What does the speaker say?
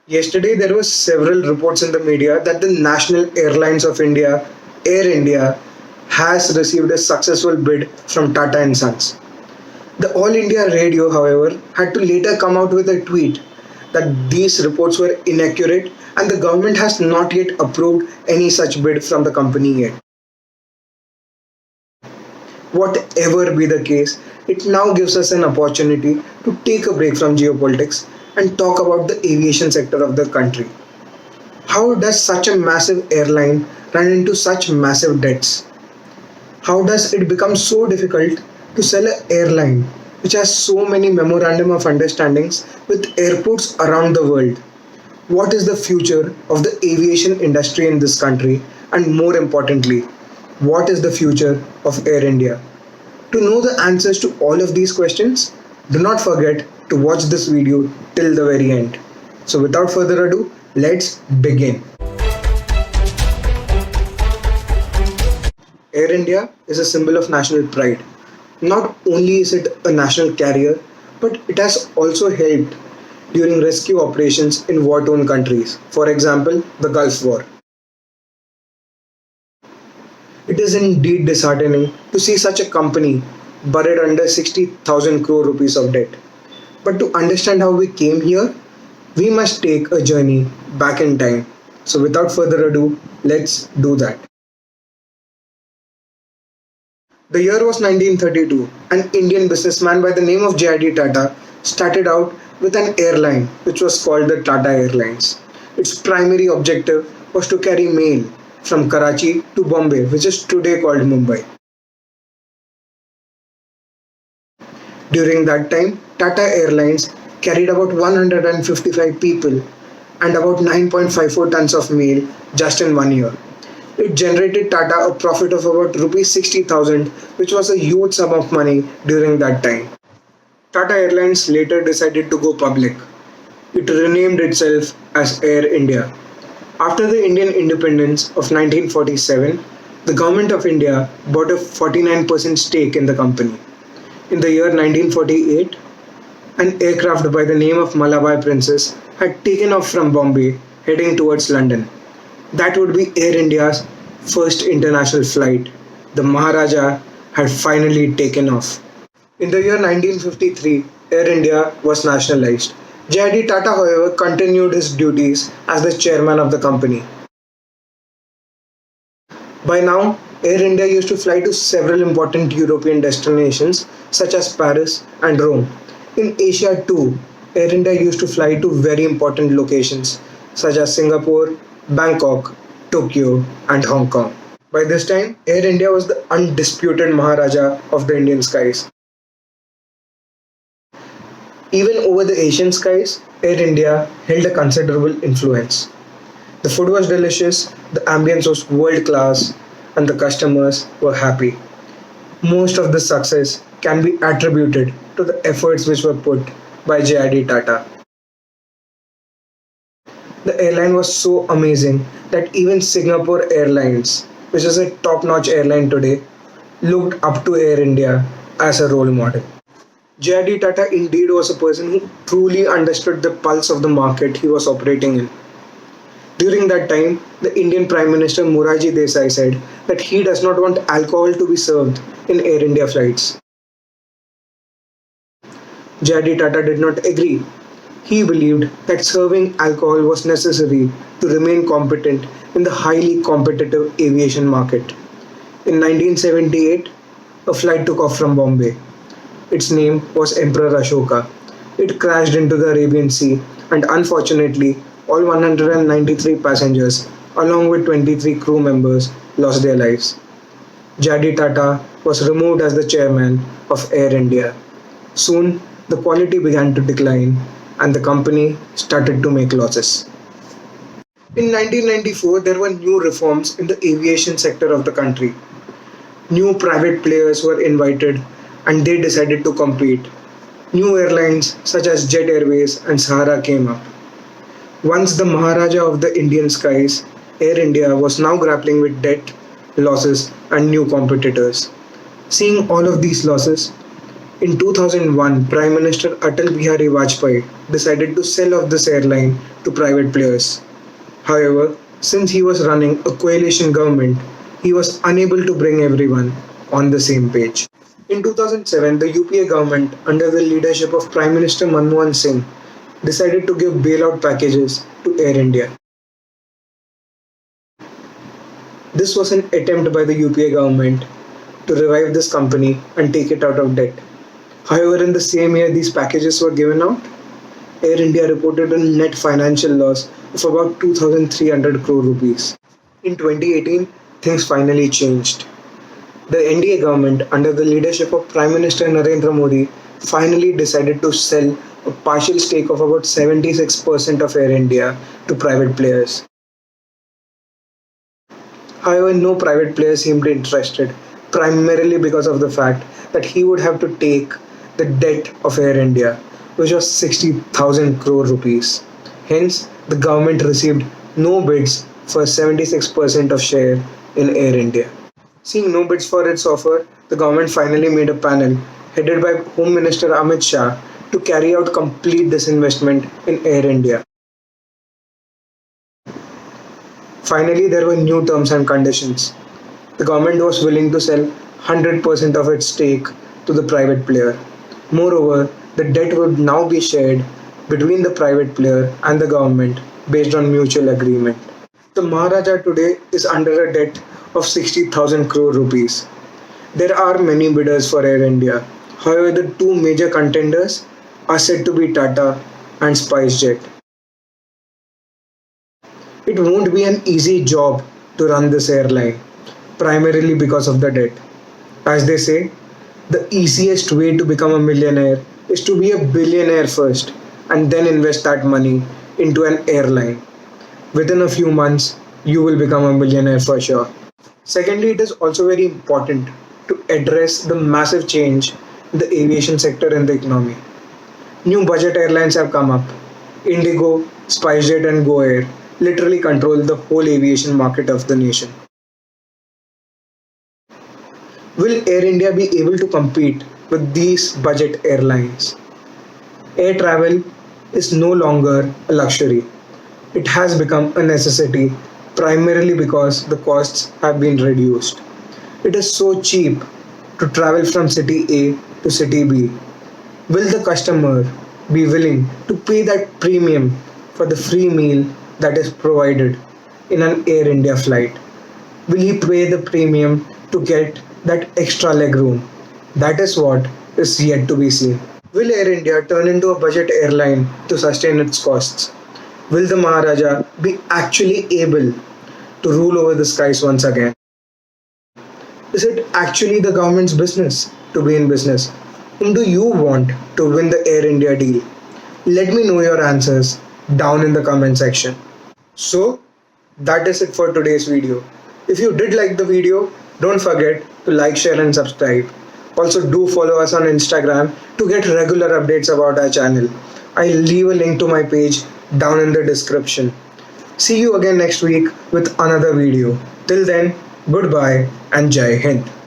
Yesterday, there were several reports in the media that the National Airlines of India, Air India, has received a successful bid from Tata and Sons. The All India Radio, however, had to later come out with a tweet that these reports were inaccurate and the government has not yet approved any such bid from the company yet. Whatever be the case, it now gives us an opportunity to take a break from geopolitics and talk about the aviation sector of the country. How does such a massive airline run into such massive debts? How does it become so difficult to sell an airline which has so many memorandum of understandings with airports around the world? What is the future of the aviation industry in this country? And more importantly, what is the future of Air India? To know the answers to all of these questions, do not forget to watch this video till the very end. So without further ado, let's begin. Air India is a symbol of national pride. Not only is it a national carrier, but it has also helped during rescue operations in war-torn countries, for example, the Gulf War. It is indeed disheartening to see such a company buried under 60,000 crore rupees of debt. But to understand how we came here, we must take a journey back in time. So without further ado, let's do that. The year was 1932. An Indian businessman by the name of J.I.D. Tata started out with an airline which was called the Tata Airlines. Its primary objective was to carry mail from Karachi to Bombay, which is today called Mumbai. During that time, Tata Airlines carried about 155 people and about 9.54 tons of mail just in 1 year. It generated Tata a profit of about rupees 60,000, which was a huge sum of money during that time. Tata Airlines later decided to go public. It renamed itself as Air India. After the Indian independence of 1947, the Government of India bought a 49% stake in the company. In the year 1948, an aircraft by the name of Malabar Princess had taken off from Bombay heading towards London. That would be Air India's first international flight. The Maharaja had finally taken off. In the year 1953, Air India was nationalized. J.I.D. Tata, however, continued his duties as the chairman of the company. By now, Air India used to fly to several important European destinations such as Paris and Rome. In Asia too, Air India used to fly to very important locations such as Singapore, Bangkok, Tokyo and Hong Kong. By this time, Air India was the undisputed Maharaja of the Indian skies. Even over the Asian skies, Air India held a considerable influence. The food was delicious, the ambience was world class, and the customers were happy. Most of the success can be attributed to the efforts which were put by J.I.D. Tata. The airline was so amazing that even Singapore Airlines, which is a top-notch airline today, looked up to Air India as a role model. J.I.D. Tata indeed was a person who truly understood the pulse of the market he was operating in. During that time, the Indian Prime Minister Morarji Desai said that he does not want alcohol to be served in Air India flights. J.I.D. Tata did not agree. He believed that serving alcohol was necessary to remain competent in the highly competitive aviation market. In 1978, a flight took off from Bombay. Its name was Emperor Ashoka. It crashed into the Arabian Sea and unfortunately, all 193 passengers along with 23 crew members lost their lives. J.I.D. Tata was removed as the chairman of Air India. Soon, the quality began to decline and the company started to make losses. In 1994, there were new reforms in the aviation sector of the country. New private players were invited and they decided to compete. New airlines such as Jet Airways and Sahara came up. Once the Maharaja of the Indian skies, Air India was now grappling with debt, losses and new competitors. Seeing all of these losses, In 2001, Prime Minister Atal Bihari Vajpayee decided to sell off this airline to private players. However, since he was running a coalition government, he was unable to bring everyone on the same page. In 2007, the UPA government, under the leadership of Prime Minister Manmohan Singh, decided to give bailout packages to Air India. This was an attempt by the UPA government to revive this company and take it out of debt. However, in the same year these packages were given out, Air India reported a net financial loss of about 2,300 crore rupees. In 2018, things finally changed. The NDA government, under the leadership of Prime Minister Narendra Modi, finally decided to sell a partial stake of about 76% of Air India to private players. However, no private players seemed interested, primarily because of the fact that he would have to take the debt of Air India, which was 60,000 crore rupees. Hence, the government received no bids for 76% of share in Air India. Seeing no bids for its offer, the government finally made a panel headed by Home Minister Amit Shah to carry out complete disinvestment in Air India. Finally, there were new terms and conditions. The government was willing to sell 100% of its stake to the private player. Moreover, the debt would now be shared between the private player and the government based on mutual agreement. The Maharaja today is under a debt of 60,000 crore rupees. There are many bidders for Air India. However, the two major contenders are said to be Tata and SpiceJet. It won't be an easy job to run this airline, primarily because of the debt. As they say, the easiest way to become a millionaire is to be a billionaire first and then invest that money into an airline. Within a few months, you will become a millionaire for sure. Secondly, it is also very important to address the massive change in the aviation sector and the economy. New budget airlines have come up. Indigo, SpiceJet, and GoAir literally control the whole aviation market of the nation. Will Air India be able to compete with these budget airlines? Air travel is no longer a luxury. It has become a necessity primarily because the costs have been reduced. It is so cheap to travel from city A to city B. Will the customer be willing to pay that premium for the free meal that is provided in an Air India flight? Will he pay the premium to get that extra leg room? That is what is yet to be seen. Will Air India turn into a budget airline to sustain its costs? Will the Maharaja be actually able to rule over the skies once again? Is it actually the government's business to be in business? Whom do you want to win the Air India deal? Let me know your answers down in the comment section. So, that is it for today's video. If you did like the video, don't forget to like, share and subscribe. Also do follow us on Instagram to get regular updates about our channel. I'll leave a link to my page down in the description. See you again next week with another video. Till then, goodbye and Jai Hind.